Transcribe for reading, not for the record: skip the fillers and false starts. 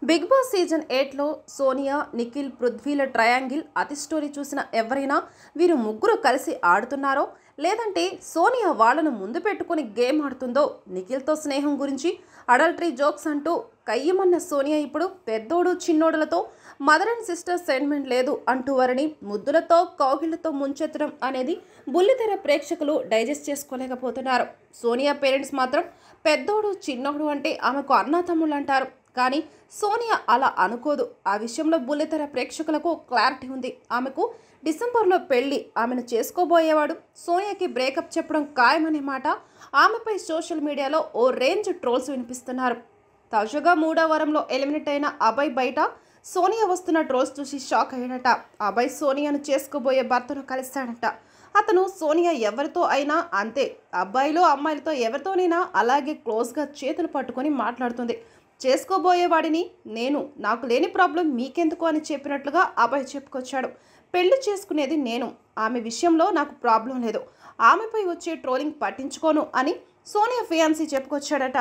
Big boss season 8లో సోనియా, నిఖిల్, పృథ్వీల triangle అతి స్టోరీ చూసిన ఎవరైనా వీరు ముగ్గురు కలిసి ఆడుతున్నారో లేదంటే సోనియా వాళ్ళను ముందు పెట్టుకుని గేమ్ ఆడుతుందో, నిఖిల్తో స్నేహం గురించి అడల్టరీ జోక్స్ అంటూ కయ్యమన్న సోనియా ఇప్పుడు పెద్దోడు చిన్నోడులతో మదర్ అండ్ సిస్టర్ సెంటిమెంట్ లేదు అంటూ వారిని ముద్దులతో కౌగిళ్లతో ముంచెత్తడం అనేది బుల్లితెర ప్రేక్షకులు డైజెస్ట్ చేసుకోలేకపోతున్నారు. సోనియా పేరెంట్స్ మాత్రం పెద్దోడు చిన్నోడు అంటే ఆమెకు అన్నా తమ్ముళ్ళు అంటారు. కానీ సోనియా అలా అనుకోదు. ఆ విషయంలో బుల్లితెర ప్రేక్షకులకు క్లారిటీ ఉంది. ఆమెకు డిసెంబర్లో పెళ్లి, ఆమెను చేసుకోబోయేవాడు సోనియాకి బ్రేకప్ చెప్పడం ఖాయమనే మాట ఆమెపై సోషల్ మీడియాలో ఓ రేంజ్ ట్రోల్స్ వినిపిస్తున్నారు. తాజాగా 3వ వారంలో ఎలిమినేట్ అయిన అభయ్ బయట సోనియా వస్తున్న ట్రోల్స్ చూసి షాక్ అయ్యాడట. అభయ్ సోనియాను చేసుకోబోయే భర్తను కలిశాడట. అతను సోనియా ఎవరితో అయినా అంతే, అబ్బాయిలు అమ్మాయిలతో ఎవరితోనైనా అలాగే క్లోజ్గా చేతులు పట్టుకొని మాట్లాడుతుంది. చేసుకోబోయేవాడిని నేను, నాకు లేని ప్రాబ్లం మీకెందుకు అని చెప్పినట్లుగా అభయ్ చెప్పుకొచ్చాడు. పెళ్లి చేసుకునేది నేను, ఆమె విషయంలో నాకు ప్రాబ్లం లేదు, ఆమెపై వచ్చే ట్రోలింగ్ పట్టించుకోను అని సోనియా ఫియాన్సీ చెప్పుకొచ్చాడట.